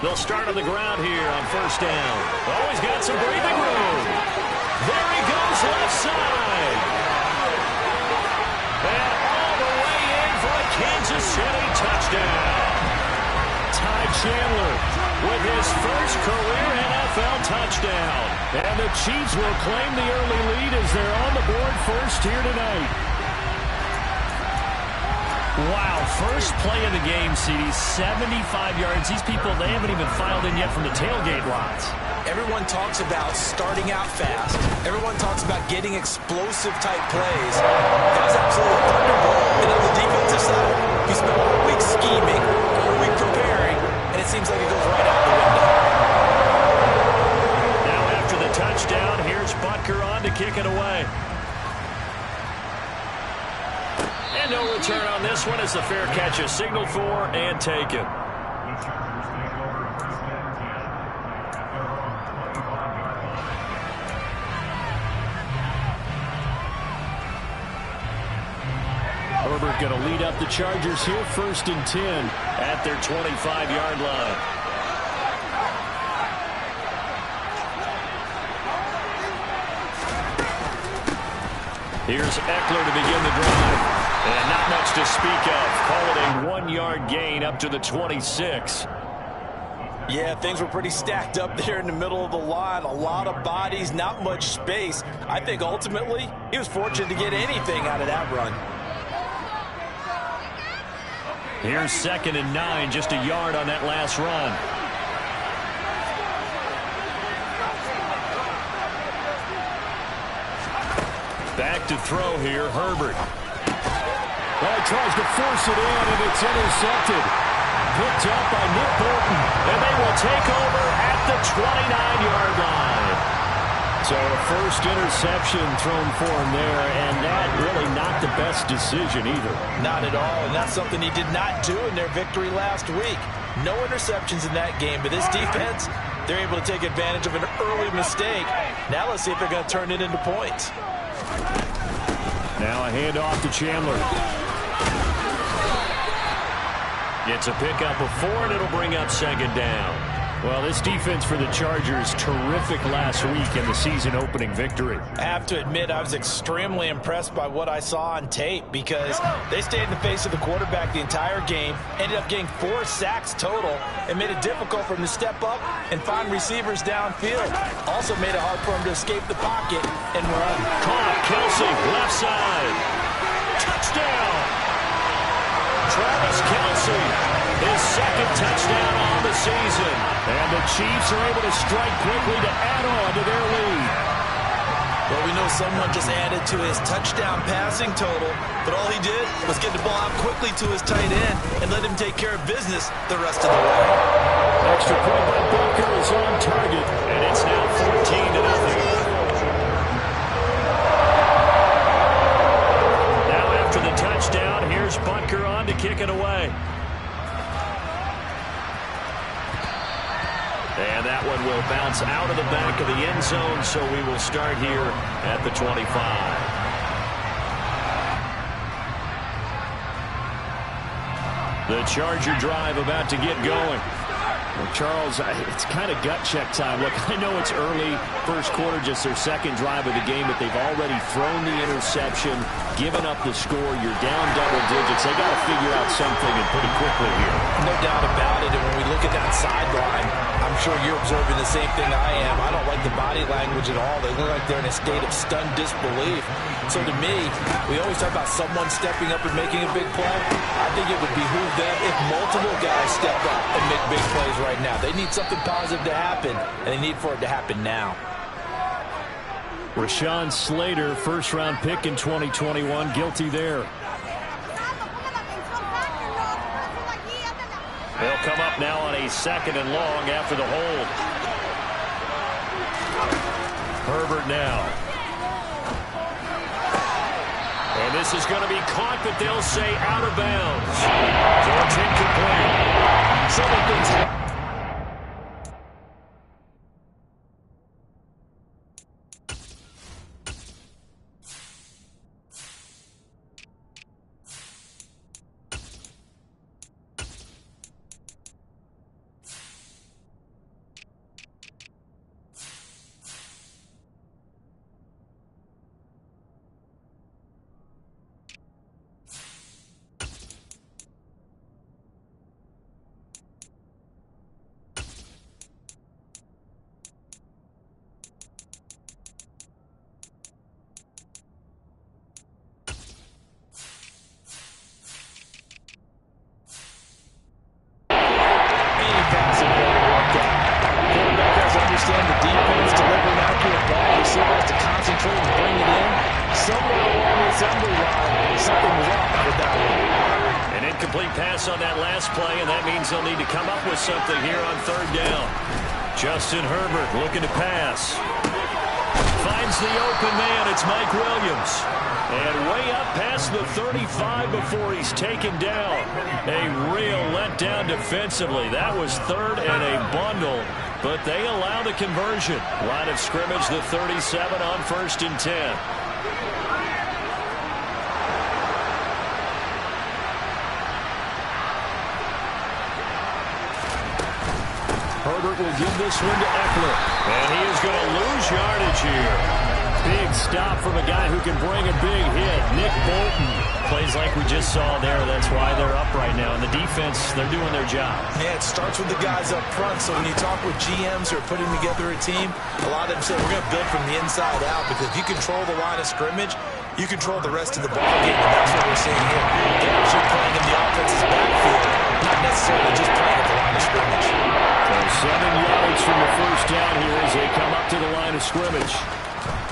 They'll start on the ground here on first down. Oh, he's got some breathing room. There he goes, left side. And all the way in for a Kansas City touchdown. Ty Chandler with his first career NFL touchdown. And the Chiefs will claim the early lead as they're on the board first here tonight. Wow, first play of the game, CD, 75 yards. These people, they haven't even filed in yet from the tailgate lots. Everyone talks about starting out fast. Everyone talks about getting explosive-type plays. That was absolutely a thunderbolt. And on the defensive side, he spent all week scheming, all week preparing, and it seems like it goes right out the window. Now after the touchdown, here's Butker on to kick it away. And no return on this one as the fair catch is signaled for and taken. Herbert going to lead up the Chargers here, 1st and 10 at their 25-yard line. Here's Eckler to begin the drive. And not much to speak of. Call it a 1-yard gain up to the 26. Yeah, things were pretty stacked up there in the middle of the line. A lot of bodies, not much space. I think ultimately he was fortunate to get anything out of that run. Here's 2nd and 9, just a yard on that last run. Back to throw here, Herbert. Well, he tries to force it in, and it's intercepted. Picked up by Nick Bolton. And they will take over at the 29-yard line. So a first interception thrown for him there, and that really not the best decision either. Not at all, and that's something he did not do in their victory last week. No interceptions in that game, but this defense, they're able to take advantage of an early mistake. Now let's see if they're going to turn it into points. Now a handoff to Chandler. Gets a pickup of 4, and it'll bring up 2nd down. Well, this defense for the Chargers, terrific last week in the season-opening victory. I have to admit, I was extremely impressed by what I saw on tape because they stayed in the face of the quarterback the entire game, ended up getting 4 sacks total, and made it difficult for him to step up and find receivers downfield. Also made it hard for him to escape the pocket and run. Caught, Kelsey, left side. Touchdown! Travis Kelsey, his 2nd touchdown on the season. And the Chiefs are able to strike quickly to add on to their lead. Well, we know someone just added to his touchdown passing total, but all he did was get the ball out quickly to his tight end and let him take care of business the rest of the way. Extra point by Butker is on target. And it's now 14-0. Now after the touchdown, here's Butker on to kick it away. And that one will bounce out of the back of the end zone, so we will start here at the 25. The Charger drive about to get going. Well, Charles, it's kind of gut check time. Look, I know it's early, first quarter, just their 2nd drive of the game, but they've already thrown the interception, given up the score. You're down double digits. They got to figure out something and pretty quickly here. No doubt about it. And when we look at that sideline, I'm sure you're observing the same thing I am. I don't like the body language at all. They look like they're in a state of stunned disbelief. So to me, we always talk about someone stepping up and making a big play. I think it would behoove them if multiple guys step up and make big plays right now. They need something positive to happen, and they need for it to happen now. Rashawn Slater, 1st-round pick in 2021, guilty there. They'll come up now on a 2nd and long after the hold. Herbert now. And this is going to be caught, but they'll say out of bounds. So it's incomplete. So many things happen. somewhere along the assembly line, something was off with that one. An incomplete pass on that last play, and that means they'll need to come up with something here on third down. Justin Herbert looking to pass. Finds the open man. It's Mike Williams. And way up past the 35 before he's taken down. A real letdown defensively. That was third and a bundle, but they allow the conversion. Line of scrimmage, the 37 on 1st and 10. Herbert will give this one to Eckler. And he is going to lose yardage here. Big stop from a guy who can bring a big hit. Nick Bolton plays like we just saw there. That's why they're up right now. And the defense, they're doing their job. Yeah, it starts with the guys up front. So when you talk with GMs who are putting together a team, a lot of them say we're going to build from the inside out, because if you control the line of scrimmage, you control the rest of the ball game. And that's what we're seeing here. They're actually playing in the offense's backfield, not necessarily just playing at the line of scrimmage. So 7 yards from the first down here as they come up to the line of scrimmage.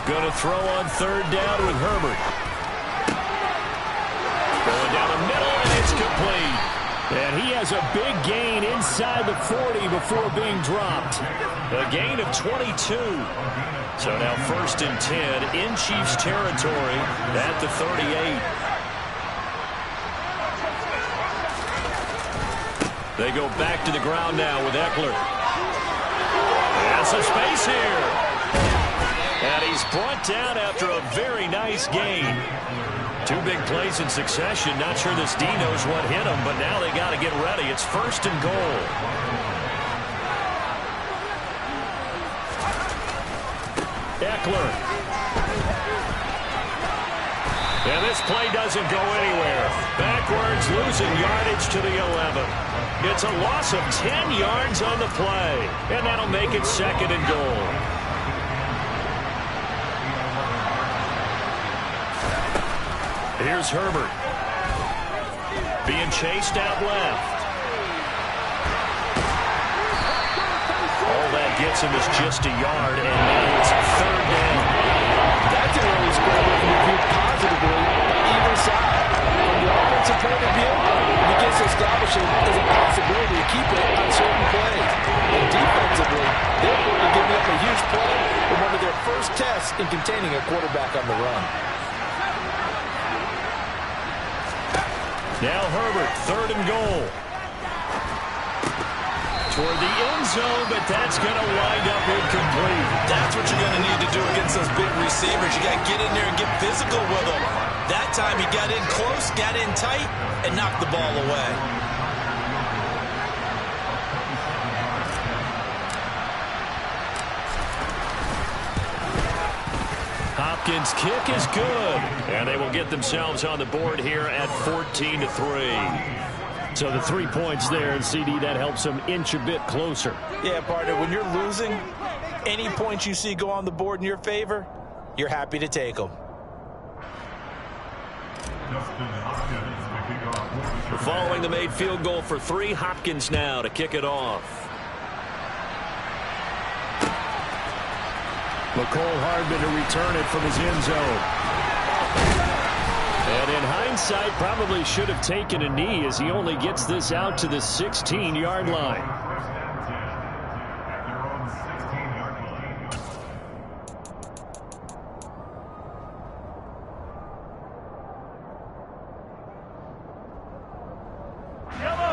Going to throw on third down with Herbert. Going down the middle, and it's complete. And he has a big gain inside the 40 before being dropped. A gain of 22. So now 1st and 10 in Chiefs territory at the 38. They go back to the ground now with Eckler. And some space here. And he's brought down after a very nice gain. 2 big plays in succession. Not sure this D knows what hit him, but now they got to get ready. It's 1st and goal. Eckler. And this play doesn't go anywhere. Backwards, losing yardage to the 11. It's a loss of 10 yards on the play. And that'll make it 2nd and goal. Here's Herbert. Being chased out left. All that gets him is just a yard, and now it's 3rd down. That's an early score that can be viewed positively by either side. From the offensive point of view, it begins to establish it as a possibility to keep it on certain plays. And defensively, they're going to give up a huge play in one of their first tests in containing a quarterback on the run. Now Herbert, 3rd and goal. Toward the end zone, but that's going to wind up incomplete. That's what you're going to need to do against those big receivers. You got to get in there and get physical with them. That time he got in close, got in tight, and knocked the ball away. Hopkins' kick is good, and they will get themselves on the board here at 14-3. So the 3 points there, and CD, that helps them inch a bit closer. Yeah, partner, when you're losing, any points you see go on the board in your favor, you're happy to take them. Following the made field goal for 3, Hopkins now to kick it off. McCole Hardman to return it from his end zone. And in hindsight, probably should have taken a knee as he only gets this out to the 16-yard line.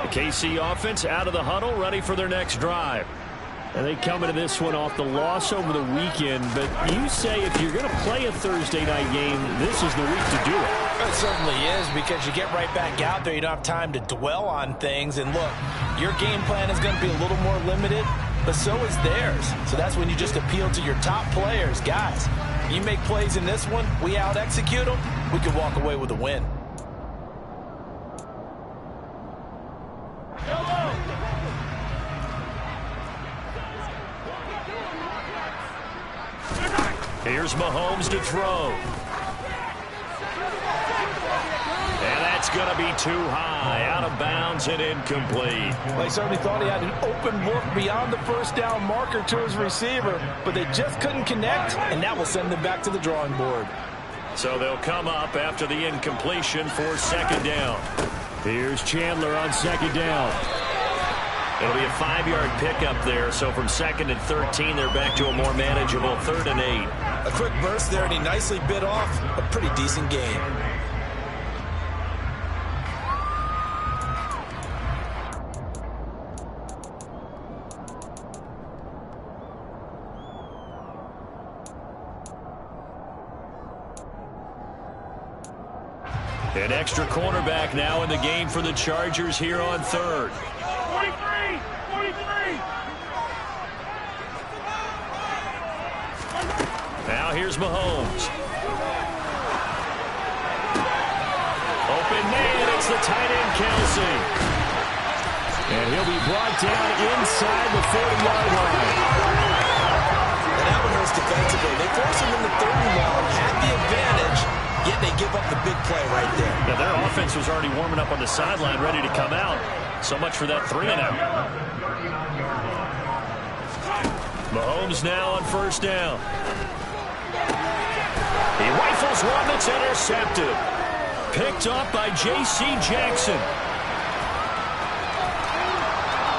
The KC offense out of the huddle, ready for their next drive. And they come into this one off the loss over the weekend, but you say if you're going to play a Thursday night game, this is the week to do it. It certainly is, because you get right back out there. You don't have time to dwell on things. And look, your game plan is going to be a little more limited, but so is theirs. So that's when you just appeal to your top players. Guys, you make plays in this one, we out-execute them, we can walk away with a win. Here's Mahomes to throw. And that's going to be too high, out of bounds and incomplete. Well, he certainly thought he had an open look beyond the first down marker to his receiver, but they just couldn't connect, and that will send them back to the drawing board. So they'll come up after the incompletion for second down. Here's Chandler on second down. It'll be a 5-yard pickup there. So from 2nd and 13, they're back to a more manageable 3rd and 8. A quick burst there, and he nicely bit off a pretty decent gain. An extra cornerback now in the game for the Chargers here on 3rd. 43! Now here's Mahomes. Open man, it's the tight end Kelsey. And he'll be brought down inside the 40-yard line. And that one hurts defensively. They force him in the 3rd and long, had the advantage, yet they give up the big play right there. Yeah, their offense was already warming up on the sideline, ready to come out. So much for that 3-and-out. Mahomes now on 1st down. He rifles one that's intercepted. Picked off by J.C. Jackson.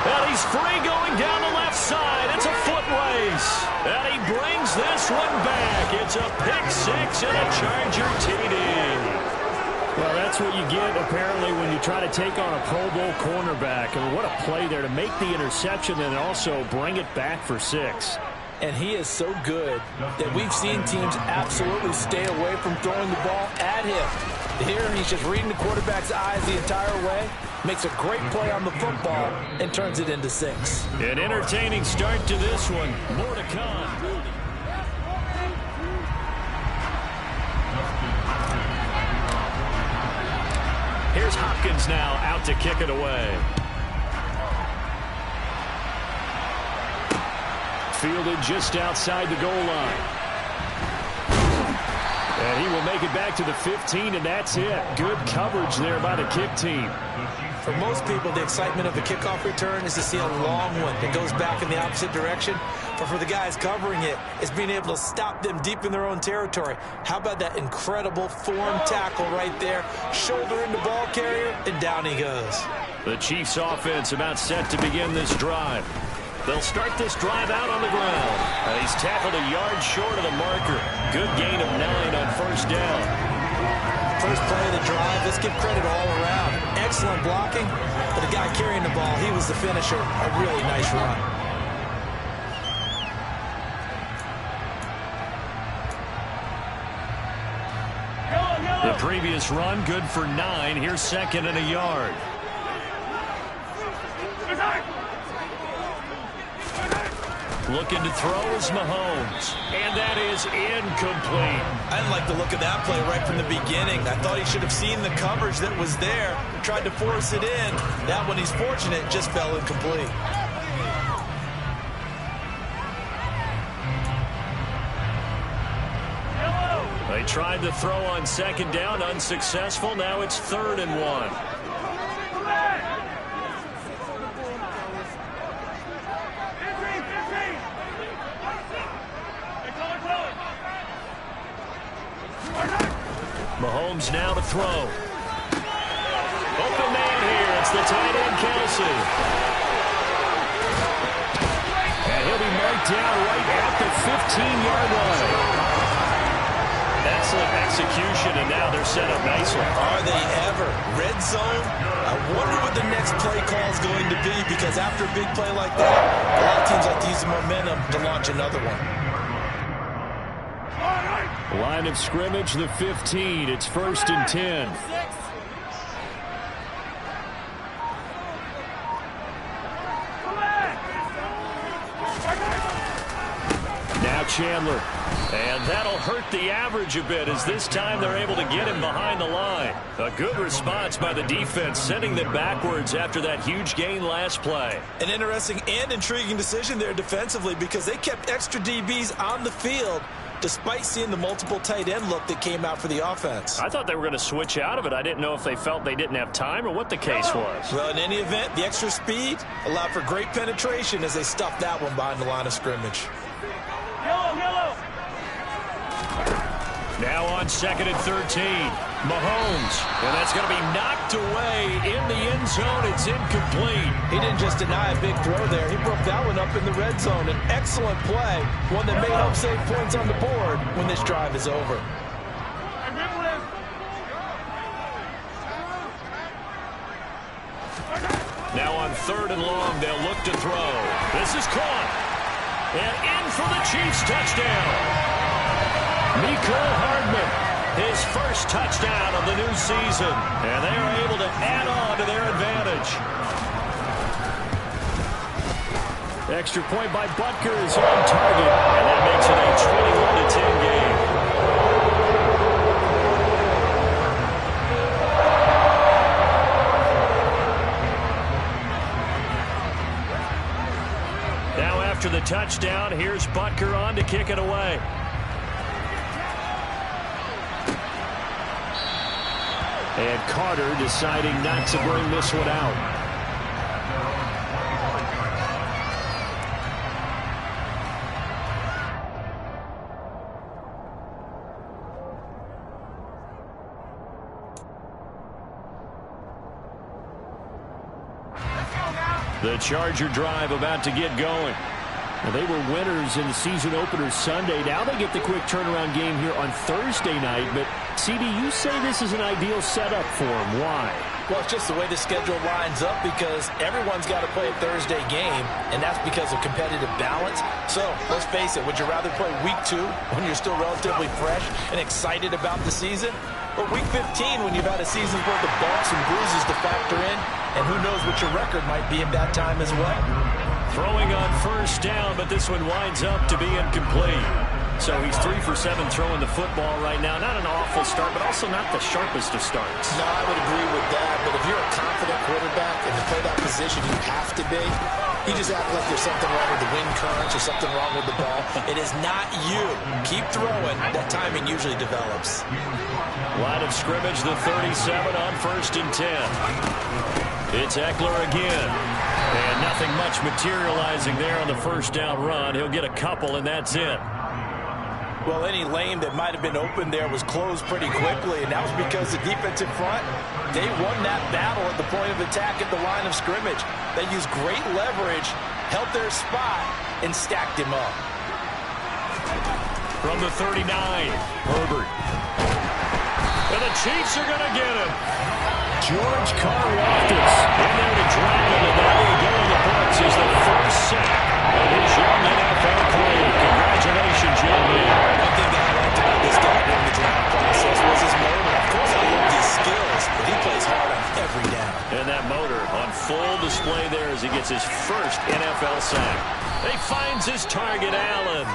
And he's free going down the left side. It's a foot race. And he brings this one back. It's a pick-6 and a Charger TD. Well, that's what you get, apparently, when you try to take on a Pro Bowl cornerback. I mean, what a play there to make the interception and also bring it back for 6. And he is so good that we've seen teams absolutely stay away from throwing the ball at him. Here, he's just reading the quarterback's eyes the entire way, makes a great play on the football, and turns it into 6. An entertaining start to this one. More to come. Here's Hopkins now out to kick it away. Fielded just outside the goal line. And he will make it back to the 15, and that's it. Good coverage there by the kick team. For most people, the excitement of the kickoff return is to see a long one that goes back in the opposite direction. But for the guys covering it, it's being able to stop them deep in their own territory. How about that incredible form tackle right there? Shoulder into ball carrier, and down he goes. The Chiefs offense about set to begin this drive. They'll start this drive out on the ground. He's tackled a yard short of the marker. Good gain of 9 on 1st down. First play of the drive, let's give credit all around. Excellent blocking, but the guy carrying the ball, he was the finisher. A really nice run. The previous run, good for 9. Here's 2nd and a yard. Looking to throw is Mahomes. And that is incomplete. I didn't like the look of that play right from the beginning. I thought he should have seen the coverage that was there, tried to force it in. That one, he's fortunate, just fell incomplete. They tried to throw on 2nd down, unsuccessful. Now it's 3rd and 1. Mahomes now to throw. Open man here. It's the tight end, Kelsey. And he'll be marked down right at the 15-yard line. Excellent execution, and now they're set up nicely. Are they ever? Red zone? I wonder what the next play call is going to be, because after a big play like that, a lot of teams like to use the momentum to launch another one. Line of scrimmage, the 15. It's 1st and 10. Now Chandler. And that'll hurt the average a bit, as this time they're able to get him behind the line. A good response by the defense, sending them backwards after that huge gain last play. An interesting and intriguing decision there defensively, because they kept extra DBs on the field despite seeing the multiple tight end look that came out for the offense. I thought they were going to switch out of it. I didn't know if they felt they didn't have time or what the case was. Well, in any event, the extra speed allowed for great penetration as they stuffed that one behind the line of scrimmage. Now on 2nd and 13, Mahomes. And that's going to be knocked away in the end zone. It's incomplete. He didn't just deny a big throw there. He broke that one up in the red zone. An excellent play, one that may help save points on the board when this drive is over. Now on 3rd and long, they'll look to throw. This is caught. And in for the Chiefs touchdown. Mecole Hardman, his first touchdown of the new season. And they are able to add on to their advantage. Extra point by Butker is on target. And that makes it a 21-10 game. After the touchdown, here's Butker on to kick it away. And Carter deciding not to bring this one out. The Charger drive about to get going. Well, they were winners in the season opener Sunday. Now they get the quick turnaround game here on Thursday night. But, CD, you say this is an ideal setup for them. Why? Well, it's just the way the schedule lines up because everyone's got to play a Thursday game, and that's because of competitive balance. So, let's face it, would you rather play week 2 when you're still relatively fresh and excited about the season? Or week 15 when you've had a season's worth of bumps and bruises to factor in, and who knows what your record might be at that time as well. Throwing on first down, but this one winds up to be incomplete. So he's 3 for 7 throwing the football right now. Not an awful start, but also not the sharpest of starts. No, I would agree with that. But if you're a confident quarterback and to play that position, you have to be. You just act like there's something wrong with the wind currents or something wrong with the ball. It is not you. Keep throwing. That timing usually develops. Line of scrimmage, the 37 on 1st and 10. It's Eckler again. And nothing much materializing there on the first down run. He'll get a couple, and that's it. Well, any lane that might have been open there was closed pretty quickly, and that was because the defensive front, they won that battle at the point of attack at the line of scrimmage. They used great leverage, held their spot, and stacked him up. From the 39, Herbert. And the Chiefs are going to get him. George Karlaftis in there to drag him, and now we go in the books as the first sack of his young NFL career. Congratulations, young man. One thing that I liked about this guy during the draft process was his motor. Of course, I love his skills, but he plays hard on every down. And that motor on full display there as he gets his first NFL sack. He finds his target, Allen.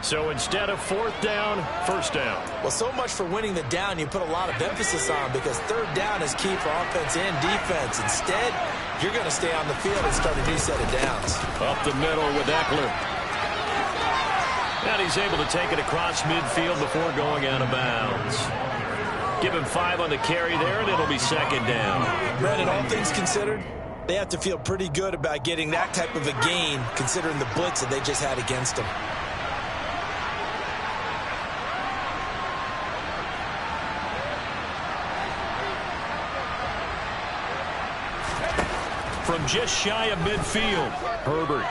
So instead of 4th down, 1st down. Well, so much for winning the down you put a lot of emphasis on because 3rd down is key for offense and defense. Instead, you're going to stay on the field and start a new set of downs. Up the middle with Eckler. And he's able to take it across midfield before going out of bounds. Give him 5 on the carry there, and it'll be 2nd down. Brandon, all things considered, they have to feel pretty good about getting that type of a gain considering the blitz that they just had against them. From just shy of midfield, Herbert.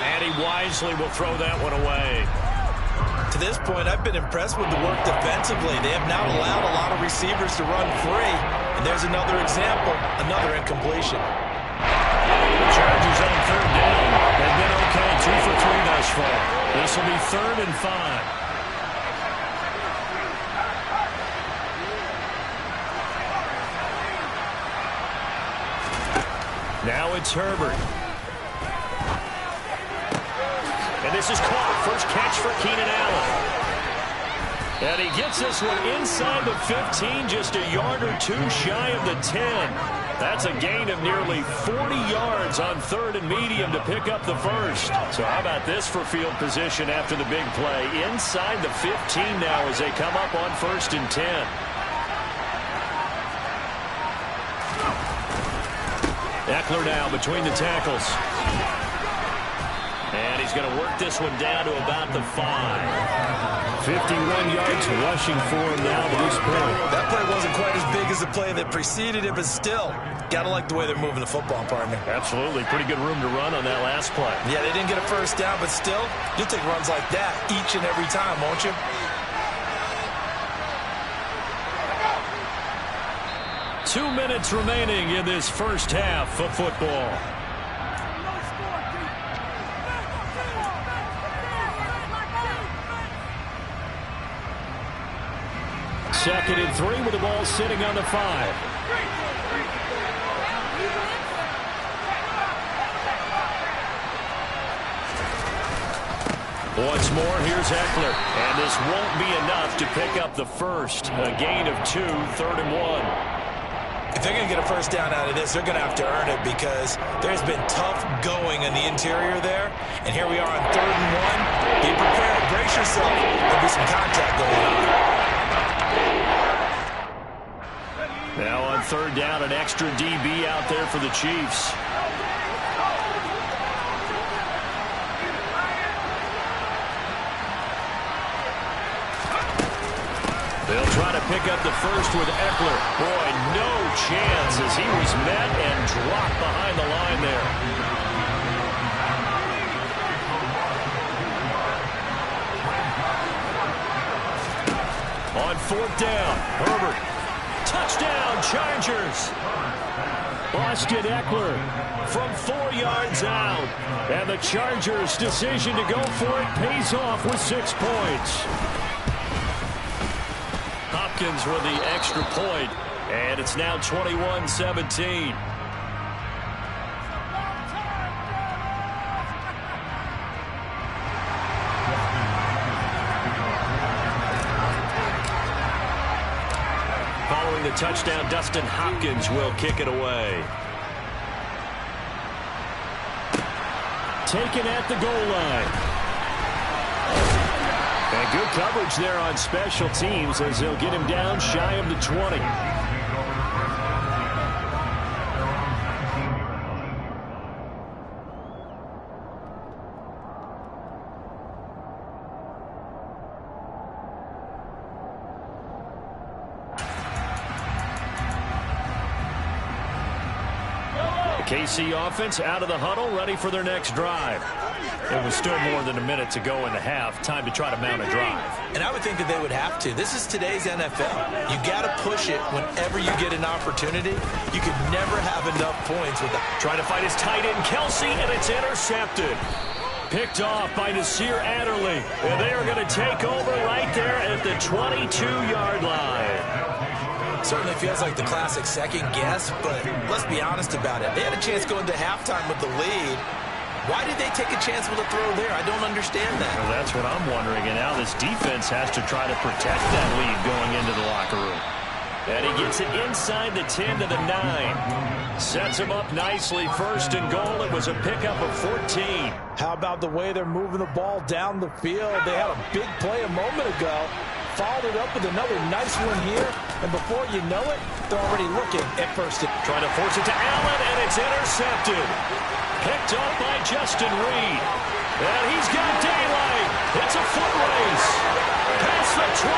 And he wisely will throw that one away. To this point, I've been impressed with the work defensively. They have not allowed a lot of receivers to run free. And there's another example, another incompletion. The Chargers on 3rd down. They've been okay, 2 for 3 thus far. This will be 3rd and 5. Now it's Herbert. And this is caught. First catch for Keenan Allen. And he gets this one inside the 15, just a yard or 2 shy of the 10. That's a gain of nearly 40 yards on 3rd and medium to pick up the first. So how about this for field position after the big play? Inside the 15 now as they come up on 1st and 10. Eckler now between the tackles. he's going to work this one down to about the 5. 51 yards rushing for him now to this point. That play wasn't quite as big as the play that preceded it, but still, got to like the way they're moving the football, partner. Absolutely. Pretty good room to run on that last play. Yeah, they didn't get a first down, but still, you'll take runs like that each and every time, won't you? 2 minutes remaining in this first half of football. Second and 3 with the ball sitting on the 5. Once more, here's Eckler. And this won't be enough to pick up the first. A gain of 2, 3rd and 1. If they're going to get a first down out of this, they're going to have to earn it because there's been tough going in the interior there. And here we are on 3rd and 1. Be prepared. Brace yourself. There'll be some contact going on. Now on 3rd down, an extra DB out there for the Chiefs. They'll try to pick up the first with Eckler. Boy, no chance as he was met and dropped behind the line there. On 4th down, Herbert. Touchdown, Chargers. Austin Eckler from 4 yards out. And the Chargers' decision to go for it pays off with 6 points. Hopkins with the extra point, and it's now 21-17. Following the touchdown, Dustin Hopkins will kick it away. Taken at the goal line. And good coverage there on special teams as they'll get him down shy of the 20. The KC offense out of the huddle, ready for their next drive. It was still more than a minute to go in the half. Time to try to mount a drive. And I would think that they would have to. This is today's NFL. You got to push it whenever you get an opportunity. You could never have enough points without. Trying to find his tight end, Kelsey, and it's intercepted. Picked off by Nasir Adderley. And they are going to take over right there at the 22-yard line. Certainly feels like the classic second guess, but let's be honest about it. They had a chance going to halftime with the lead. Why did they take a chance with a throw there? I don't understand that. Well, that's what I'm wondering. And now this defense has to try to protect that lead going into the locker room. And he gets it inside the 10 to the 9. Sets him up nicely. 1st and goal. It was a pickup of 14. How about the way they're moving the ball down the field? They had a big play a moment ago. Followed it up with another nice one here. And before you know it, they're already looking at 1st. Trying to force it to Allen, and it's intercepted. Picked up by Justin Reed. And he's got daylight. It's a foot race. Past the 20.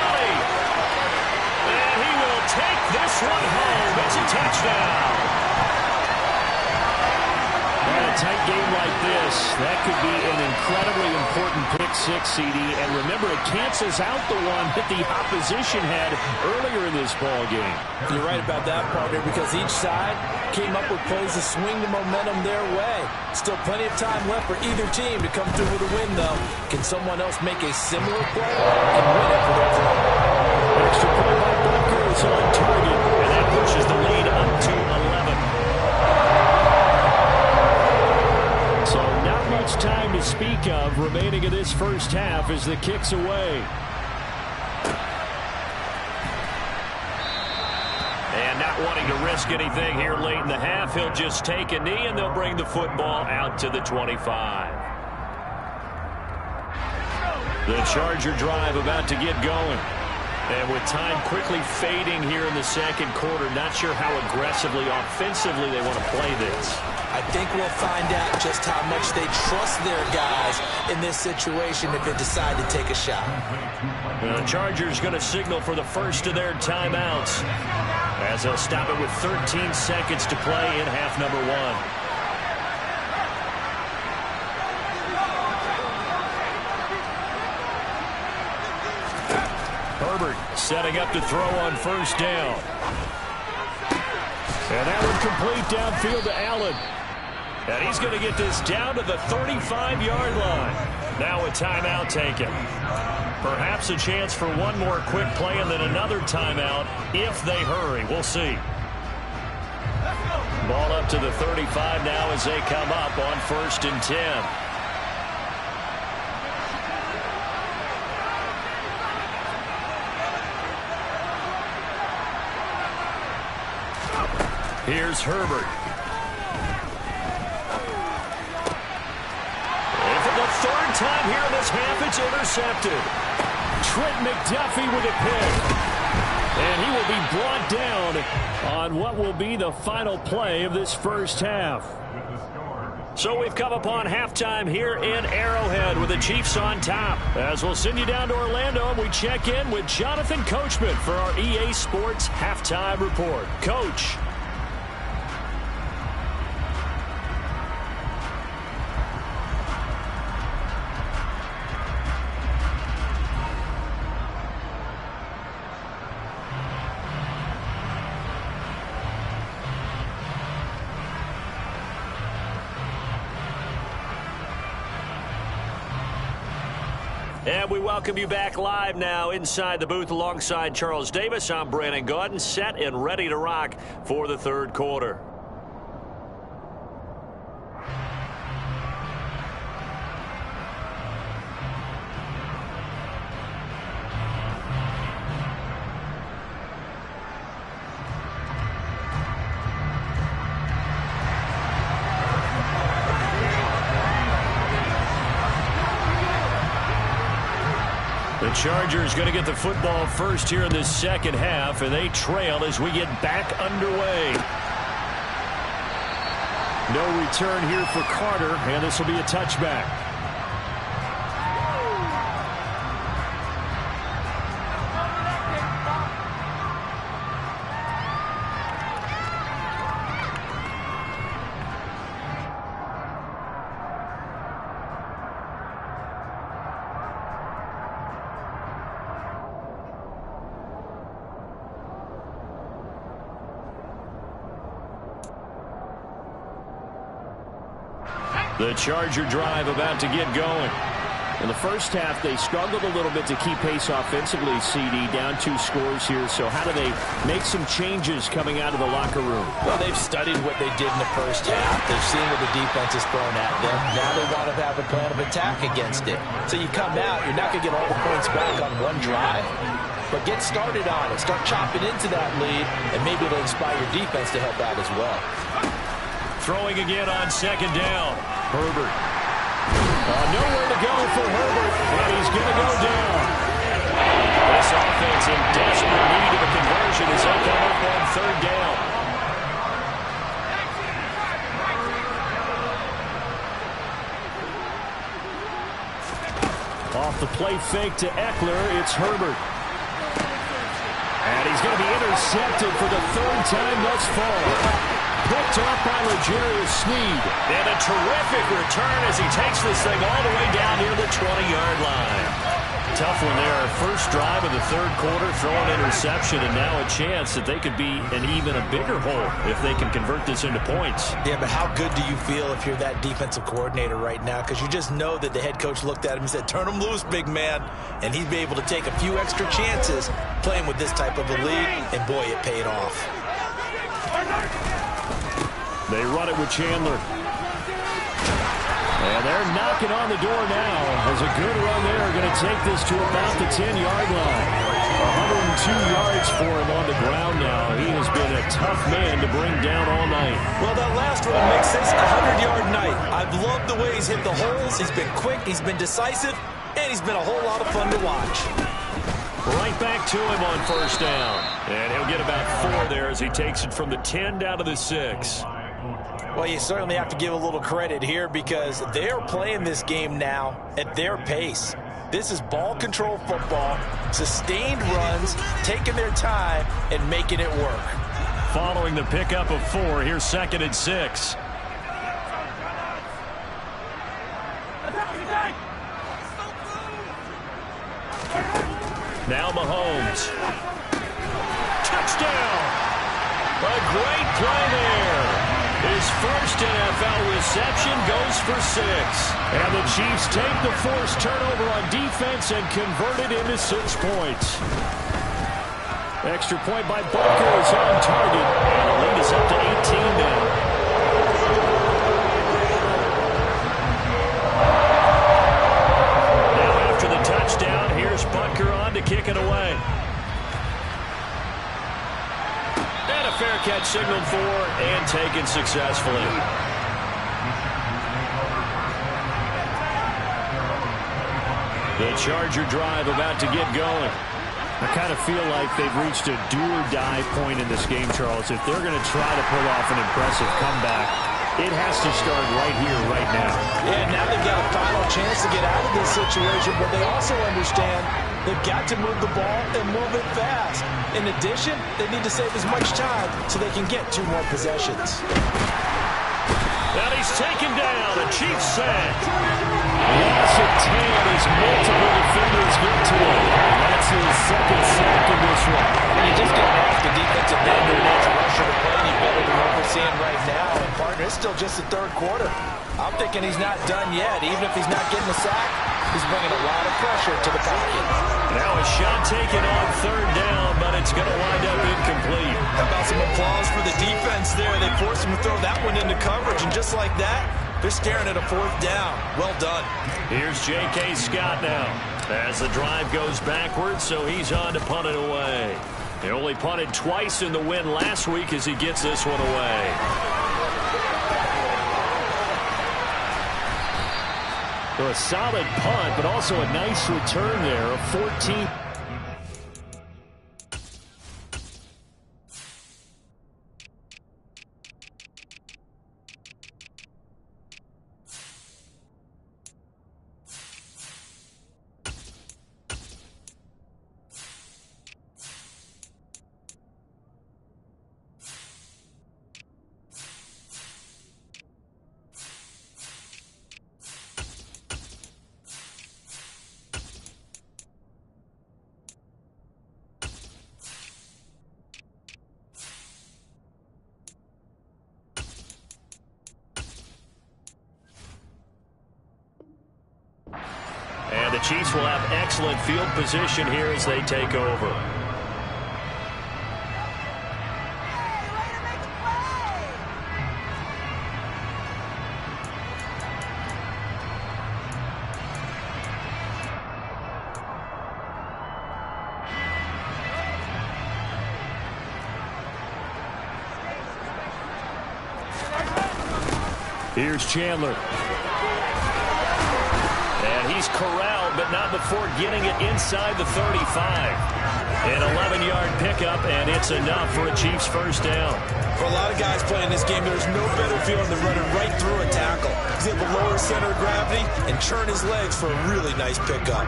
And he will take this one home. It's a touchdown. In a tight game like this, that could be an incredibly important pick-6, CD. And remember, it cancels out the one that the opposition had earlier in this ball game. You're right about that, partner, because each side came up with plays to swing the momentum their way. Still plenty of time left for either team to come through with a win, though. Can someone else make a similar play and win it for their team? Extra point by Butker is on target, and that pushes the lead up to 11. So not much time to speak of remaining in this first half as the kick's away. And not wanting to risk anything here late in the half, he'll just take a knee and they'll bring the football out to the 25. The Charger drive about to get going. And with time quickly fading here in the second quarter, not sure how aggressively, offensively they want to play this. I think we'll find out just how much they trust their guys in this situation if they decide to take a shot. The Chargers going to signal for the first of their timeouts as they'll stop it with 13 seconds to play in half number 1. Herbert setting up to throw on first down. And that one complete downfield to Allen. And he's going to get this down to the 35-yard line. Now a timeout taken. Perhaps a chance for one more quick play and then another timeout if they hurry. We'll see. Ball up to the 35 now as they come up on 1st and 10. Here's Herbert. And for the 3rd time here in this half, it's intercepted. Trent McDuffie with a pick. And he will be brought down on what will be the final play of this first half. So we've come upon halftime here in Arrowhead with the Chiefs on top. As we'll send you down to Orlando and we check in with Jonathan Coachman for our EA Sports Halftime Report. Coach. And we welcome you back live now inside the booth alongside Charles Davis. I'm Brandon Gaudin, set and ready to rock for the 3rd quarter. The Chargers going to get the football first here in this second half, and they trail as we get back underway. No return here for Carter, and this will be a touchback. The Charger drive about to get going. In the first half, they struggled a little bit to keep pace offensively, CD, down 2 scores here. So how do they make some changes coming out of the locker room? Well, they've studied what they did in the first half. They've seen what the defense has thrown at them. Now they want to have a plan of attack against it. So you come out, you're not going to get all the points back on one drive. But get started on it. Start chopping into that lead, and maybe it'll inspire your defense to help out as well. Throwing again on 2nd down. Herbert. Nowhere to go for Herbert, and he's going to go down. This offense in desperate need of a conversion as they come up on 3rd down. Off the play fake to Eckler, it's Herbert. And he's going to be intercepted for the 3rd time thus far. Picked off by L'Jarius Sneed. And a terrific return as he takes this thing all the way down near the 20-yard line. Tough one there. First drive of the 3rd quarter, throwing interception, and now a chance that they could be in even a bigger hole if they can convert this into points. Yeah, but how good do you feel if you're that defensive coordinator right now? Because you just know that the head coach looked at him and said, turn him loose, big man. And he'd be able to take a few extra chances playing with this type of a lead, and boy, it paid off. They run it with Chandler. And they're knocking on the door now as a good run there. Going to take this to about the 10-yard line. 102 yards for him on the ground now. He has been a tough man to bring down all night. Well, that last run makes this a 100-yard night. I've loved the way he's hit the holes. He's been quick, he's been decisive, and he's been a whole lot of fun to watch. Right back to him on first down. And he'll get about 4 there as he takes it from the 10 down to the 6. Well, you certainly have to give a little credit here because they're playing this game now at their pace. This is ball control football, sustained runs, taking their time, and making it work. Following the pickup of 4, here's 2nd and 6. Now Mahomes. Touchdown! A great play there. His first NFL reception goes for 6. And the Chiefs take the forced turnover on defense and convert it into 6 points. Extra point by Butker is on target. And the lead is up to 18 now. Now after the touchdown, here's Butker on to kick it away. And a fair catch signaled for and taken successfully. The Charger drive about to get going. I kind of feel like they've reached a do-or-die point in this game, Charles. If they're going to try to pull off an impressive comeback, it has to start right here, right now. Yeah, now they've got a final chance to get out of this situation, but they also understand they've got to move the ball and move it fast. In addition, they need to save as much time so they can get 2 more possessions. Now he's taken down, a Chiefs sack. Loss of 10 as multiple defenders get to him. That's his 2nd sack in this one. And you just don't have the defensive end or an edge rusher to play any better than what we're seeing right now. And partner, it's still just the 3rd quarter. I'm thinking he's not done yet. Even if he's not getting the sack, he's bringing a lot of pressure to the pocket. Now a shot taken on 3rd down, but it's going to wind up incomplete. How about some applause for the defense there? They forced him to throw that one into coverage, and just like that, they're staring at a 4th down. Well done. Here's J.K. Scott now as the drive goes backwards, so he's on to punt it away. He only punted twice in the win last week as he gets this one away. So a solid punt, but also a nice return there, a 14. And the Chiefs will have excellent field position here as they take over. Here's Chandler. And he's corralled, but not before getting it inside the 35. An 11-yard pickup, and it's enough for a Chiefs first down. For a lot of guys playing this game, there's no better feeling than running right through a tackle. He's able to lower his center of gravity and churn his legs for a really nice pickup.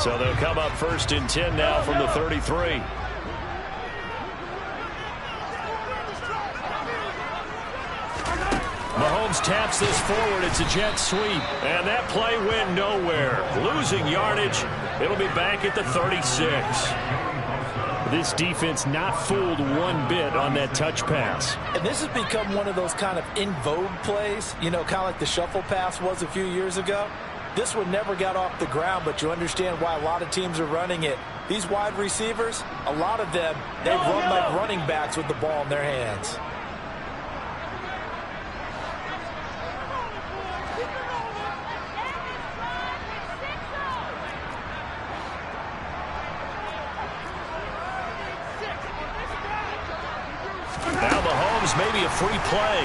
So they'll come up 1st and 10 now from the 33. Mahomes taps this forward. It's a jet sweep. And that play went nowhere. Losing yardage. It'll be back at the 36. This defense not fooled one bit on that touch pass. And this has become one of those kind of in vogue plays, you know, kind of like the shuffle pass was a few years ago. This one never got off the ground, but you understand why a lot of teams are running it. These wide receivers, a lot of them, they run like running backs with the ball in their hands. Now Mahomes, maybe a free play.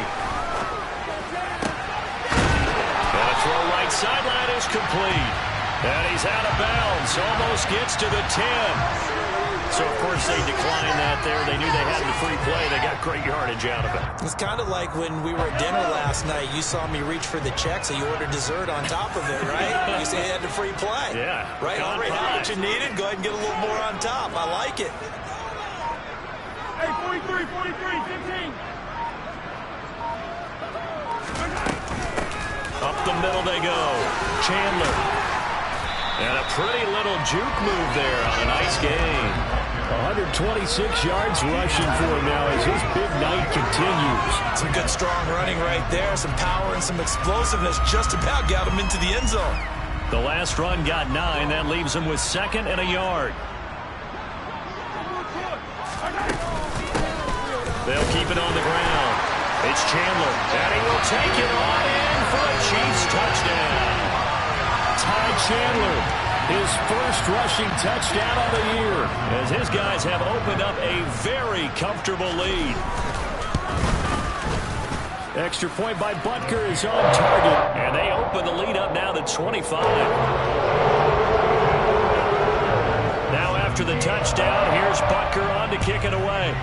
And a throw right sideline is complete. And he's out of bounds. Almost gets to the 10. So, of course, they declined that there. They knew they had the free play. They got great yardage out of it. It's kind of like when we were at dinner last night. You saw me reach for the check, so you ordered dessert on top of it, right? You say you had the free play. Yeah. Right? Already had what you needed. Go ahead and get a little more on top. I like it. Hey, 43, 15. Up the middle they go. Chandler. And a pretty little juke move there on a nice game. 126 yards rushing for him now as his big night continues. Some good strong running right there. Some power and some explosiveness just about got him into the end zone. The last run got 9. That leaves him with 2nd and a yard. They'll keep it on the ground. It's Chandler. And he will take it on in for a Chiefs touchdown. Ty Chandler, his first rushing touchdown of the year, as his guys have opened up a very comfortable lead. Extra point by Butker is on target, and they open the lead up now to 25. Now after the touchdown, here's Butker on to kick it away.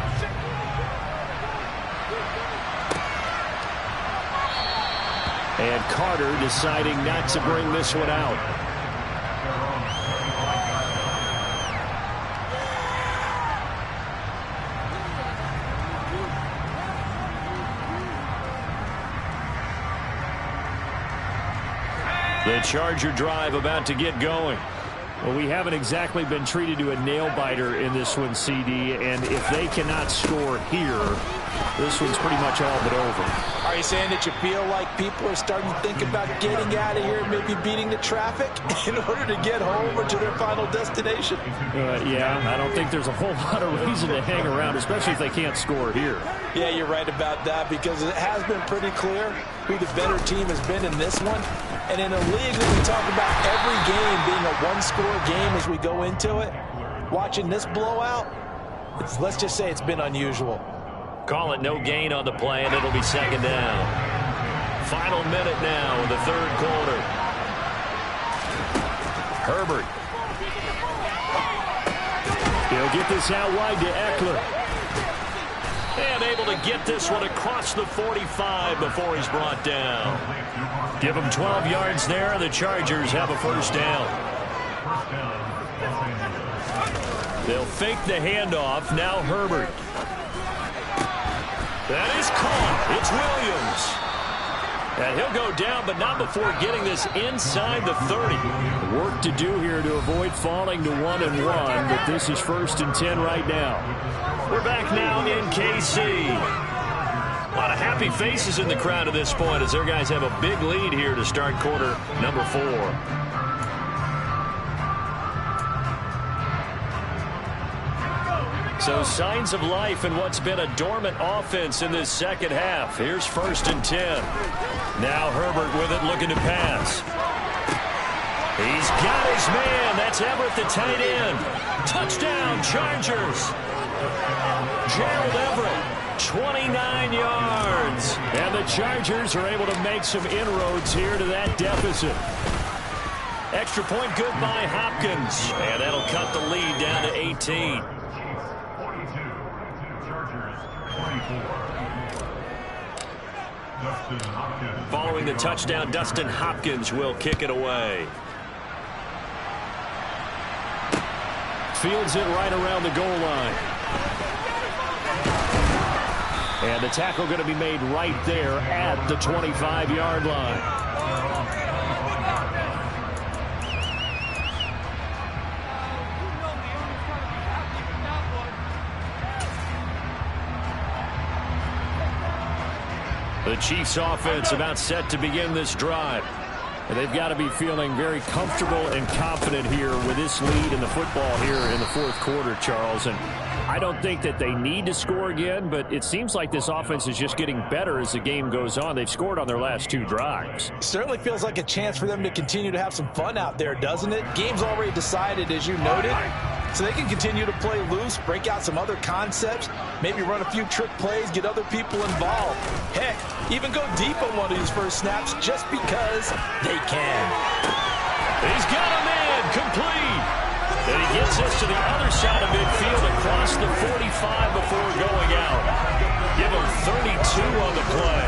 And Carter deciding not to bring this one out. The Charger drive about to get going. Well, we haven't exactly been treated to a nail-biter in this one, CD, and if they cannot score here, this one's pretty much all but over. Are you saying that you feel like people are starting to think about getting out of here, maybe beating the traffic in order to get home or to their final destination? Yeah, I don't think there's a whole lot of reason to hang around, especially if they can't score here. Yeah, you're right about that, because it has been pretty clear who the better team has been in this one. And in a league that we talk about every game being a one-score game as we go into it, watching this blowout, let's just say it's been unusual. Call it no gain on the play, and it'll be 2nd down. Final minute now in the 3rd quarter. Herbert. He'll get this out wide to Eckler. And able to get this one across the 45 before he's brought down. Give him 12 yards there. The Chargers have a 1st down. They'll fake the handoff. Now Herbert. That is caught. It's Williams. And he'll go down, but not before getting this inside the 30. Work to do here to avoid falling to 1-1, but this is 1st and 10 right now. We're back now in KC. A lot of happy faces in the crowd at this point as their guys have a big lead here to start quarter number 4. So signs of life in what's been a dormant offense in this second half. Here's 1st and 10. Now Herbert with it, looking to pass. He's got his man. That's Everett, the tight end. Touchdown, Chargers. Gerald Everett, 29 yards. And the Chargers are able to make some inroads here to that deficit. Extra point good by Hopkins. And that'll cut the lead down to 18. Following the touchdown, Dustin Hopkins will kick it away. Fields it right around the goal line. And the tackle going to be made right there at the 25-yard line. The Chiefs offense about set to begin this drive. And they've got to be feeling very comfortable and confident here with this lead in the football here in the 4th quarter, Charles. And I don't think that they need to score again, but it seems like this offense is just getting better as the game goes on. They've scored on their last 2 drives. Certainly feels like a chance for them to continue to have some fun out there, doesn't it? Game's already decided, as you noted. So they can continue to play loose, break out some other concepts, maybe run a few trick plays, get other people involved. Heck, even go deep on one of these first snaps just because they can. He's got a man complete. And he gets us to the other side of midfield across the 45 before going out. Give him 32 on the play.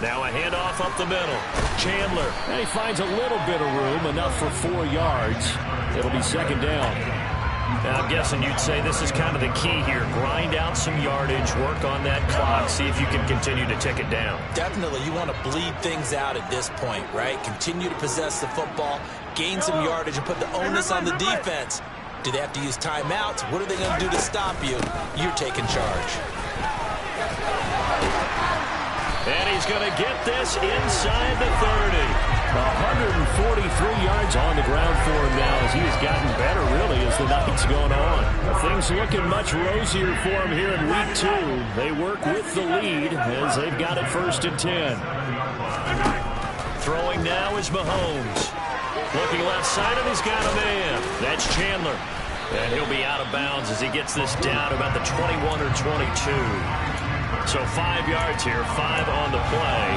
Now a handoff up the middle. Chandler. And he finds a little bit of room, enough for 4 yards. It'll be second down. Now, I'm guessing you'd say this is kind of the key here. Grind out some yardage, work on that clock, see if you can continue to tick it down. Definitely, you want to bleed things out at this point, right? Continue to possess the football, gain some yardage, and put the onus on the defense. Do they have to use timeouts? What are they going to do to stop you? You're taking charge. And he's going to get this inside the 30. 143 yards on the ground for him now as he has gotten better, really, as the night's going on. Things looking much rosier for him here in week 2. They work with the lead as they've got it 1st and 10. Throwing now is Mahomes. Looking left side, and he's got a man. That's Chandler. And he'll be out of bounds as he gets this down about the 21 or 22. So 5 yards here, 5 on the play.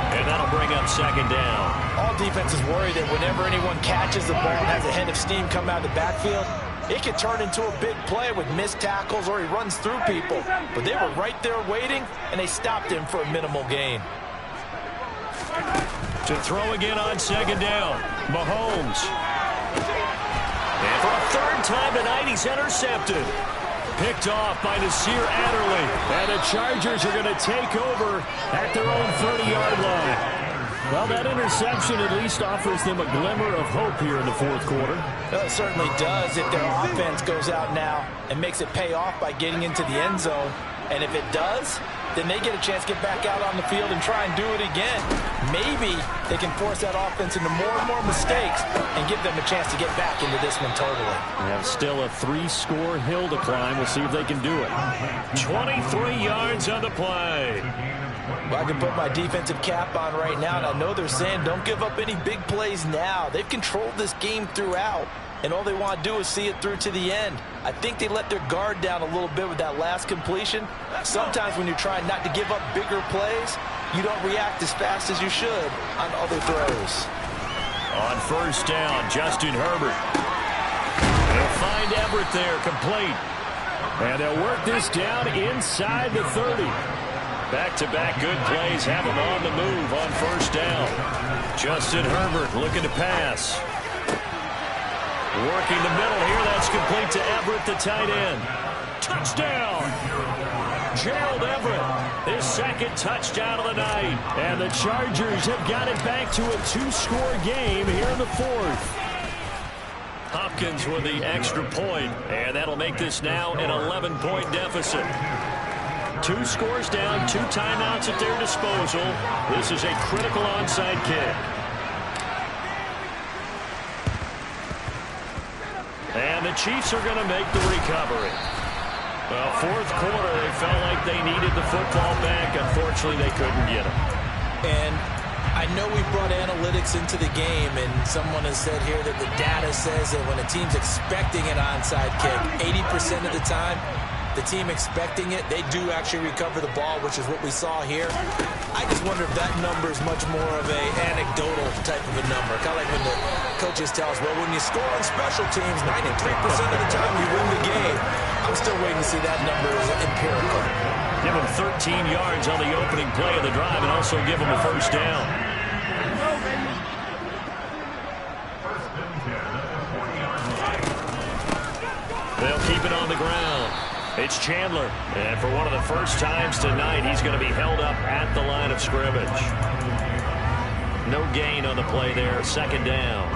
And that'll bring up second down. All defenses worry that whenever anyone catches the ball and has a head of steam come out of the backfield, it can turn into a big play with missed tackles or he runs through people. But they were right there waiting, and they stopped him for a minimal gain. To throw again on second down, Mahomes. And for a 3rd time tonight, he's intercepted. Picked off by Nasir Adderley. And the Chargers are going to take over at their own 30-yard line. Well, that interception at least offers them a glimmer of hope here in the 4th quarter. Well, it certainly does if their offense goes out now and makes it pay off by getting into the end zone. And if it does, then they get a chance to get back out on the field and try and do it again. Maybe they can force that offense into more and more mistakes and give them a chance to get back into this one totally. They have still a 3-score hill to climb. We'll see if they can do it. 23 yards on the play. Well, I can put my defensive cap on right now, and I know they're saying don't give up any big plays now. They've controlled this game throughout, and all they want to do is see it through to the end. I think they let their guard down a little bit with that last completion. Sometimes when you're trying not to give up bigger plays, you don't react as fast as you should on other throws. On 1st down, Justin Herbert. They'll find Everett there, complete. And they'll work this down inside the 30. Back-to-back good plays have him on the move on 1st down. Justin Herbert looking to pass. Working the middle here. That's complete to Everett, the tight end. Touchdown! Gerald Everett, his 2nd touchdown of the night. And the Chargers have got it back to a 2-score game here in the 4th. Hopkins with the extra point, and that'll make this now an 11-point deficit. 2 scores down, 2 timeouts at their disposal. This is a critical onside kick. And the Chiefs are going to make the recovery. Well, 4th quarter, they felt like they needed the football back. Unfortunately, they couldn't get it. And I know we brought analytics into the game, and someone has said here that the data says that when a team's expecting an onside kick, 80% of the time, the team expecting it, they do actually recover the ball, which is what we saw here. I just wonder if that number is much more of a anecdotal type of a number. Kind of like when the coaches tell us, well, when you score on special teams, 93% of the time you win the game. I'm still waiting to see that number as empirical. Give him 13 yards on the opening play of the drive and also give him a 1st down. They'll keep it on the ground. It's Chandler, and for one of the first times tonight, he's going to be held up at the line of scrimmage. No gain on the play there, 2nd down.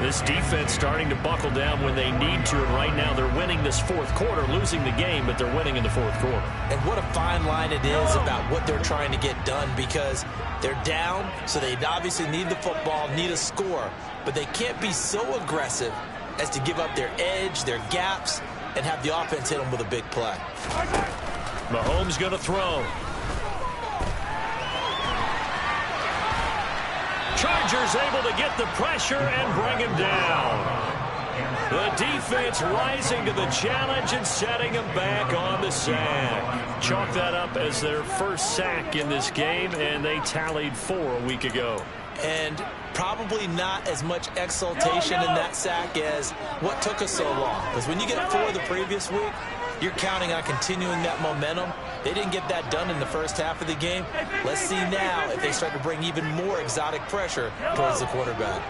This defense starting to buckle down when they need to, and right now they're winning this 4th quarter, losing the game, but they're winning in the 4th quarter. And what a fine line it is about what they're trying to get done, because they're down, so they obviously need the football, need a score, but they can't be so aggressive as to give up their edge, their gaps, and have the offense hit them with a big play. Mahomes going to throw. Chargers able to get the pressure and bring him down. The defense rising to the challenge and setting them back on the sack. Chalk that up as their first sack in this game, and they tallied 4 a week ago. And probably not as much exultation in that sack as what took us so long. Because when you get 4 the previous week, you're counting on continuing that momentum. They didn't get that done in the first half of the game. Let's see now if they start to bring even more exotic pressure towards the quarterback.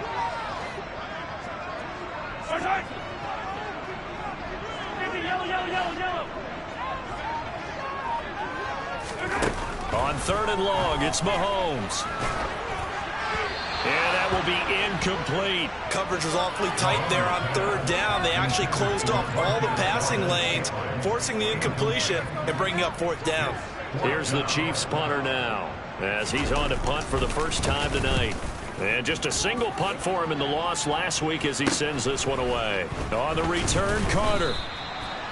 On 3rd and long, it's Mahomes. And that will be incomplete. Coverage was awfully tight there on 3rd down. They actually closed off all the passing lanes, forcing the incompletion and bringing up 4th down. Here's the Chiefs punter now, as he's on to punt for the first time tonight. And just a single punt for him in the loss last week as he sends this one away. On the return, Carter.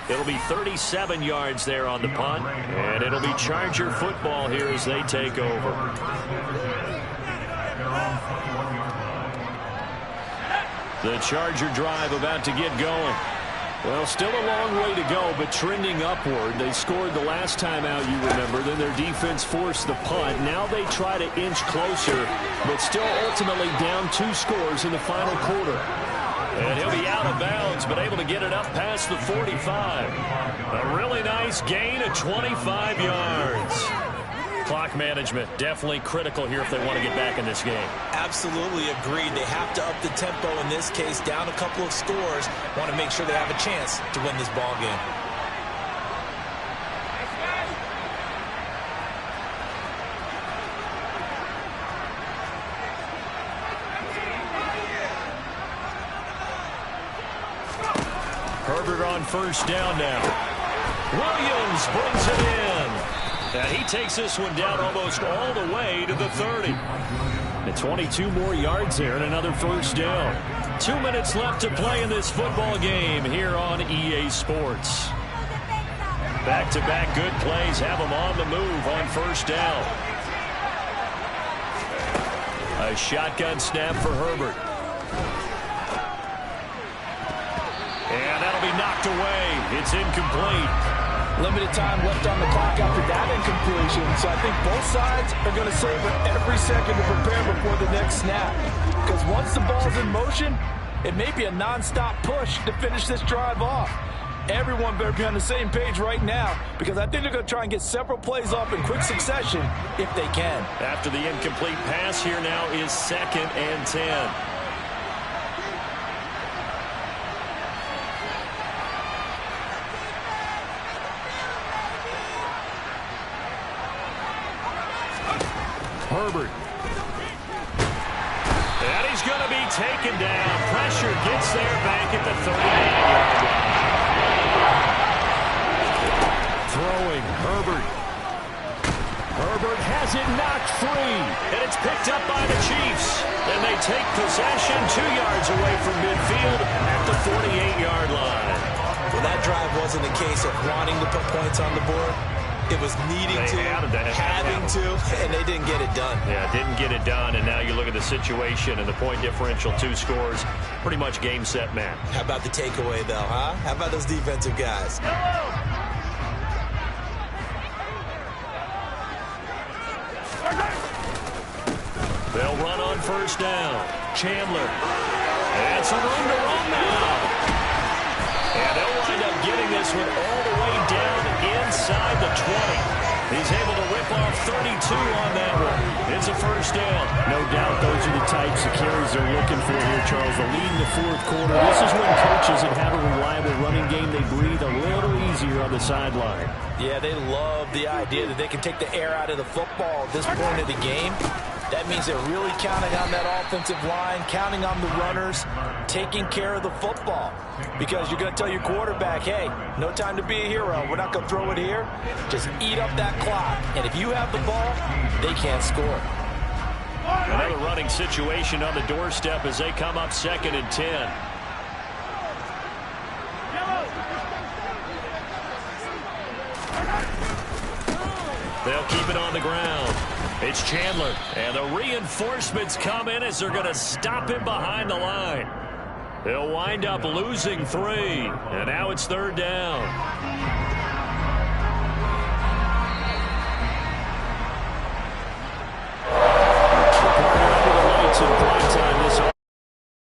It'll be 37 yards there on the punt, and it'll be Charger football here as they take over. The Charger drive about to get going. Well, still a long way to go, but trending upward. They scored the last time out, you remember. Then their defense forced the punt. Now they try to inch closer, but still ultimately down 2 scores in the final quarter. And he'll be out of bounds, but able to get it up past the 45. A really nice gain of 25 yards. Clock management definitely critical here if they want to get back in this game. Absolutely agreed. They have to up the tempo in this case, down a couple of scores. Want to make sure they have a chance to win this ball game. Herbert on 1st down now. Williams brings it in. And he takes this one down almost all the way to the 30. And 22 more yards there and another 1st down. 2 minutes left to play in this football game here on EA Sports. Back-to-back good plays have them on the move on 1st down. A shotgun snap for Herbert. And that'll be knocked away. It's incomplete. Limited time left on the clock after that incompletion. So I think both sides are going to savor every second to prepare before the next snap. Because once the ball's in motion, it may be a non-stop push to finish this drive off. Everyone better be on the same page right now, because I think they're going to try and get several plays off in quick succession if they can. After the incomplete pass, here now is 2nd and 10. Herbert. And he's going to be taken down. Pressure gets there back at the 39-yard line. Throwing, Herbert. Herbert has it knocked free. And it's picked up by the Chiefs. And they take possession 2 yards away from midfield at the 48-yard line. Well, that drive wasn't a case of wanting to put points on the board. It was needing to, having to, and they didn't get it done. Yeah, didn't get it done, and now you look at the situation and the point differential, 2 scores, pretty much game, set, match. How about the takeaway, though, huh? How about those defensive guys? They'll run on 1st down. Chandler. And some room to run now. And they'll wind up getting this one all the way down inside the 20. He's able to rip off 32 on that one. It's a 1st down. No doubt those are the types of carries they're looking for here, Charles. The lead in the 4th quarter. This is when coaches that have a reliable running game, they breathe a little easier on the sideline. Yeah, they love the idea that they can take the air out of the football at this point of the game. That means they're really counting on that offensive line, counting on the runners, taking care of the football. Because you're going to tell your quarterback, hey, no time to be a hero. We're not going to throw it here. Just eat up that clock. And if you have the ball, they can't score. Another running situation on the doorstep as they come up 2nd and 10. They'll keep it on the ground. It's Chandler, and the reinforcements come in as they're going to stop him behind the line. He'll wind up losing 3, and now it's third down.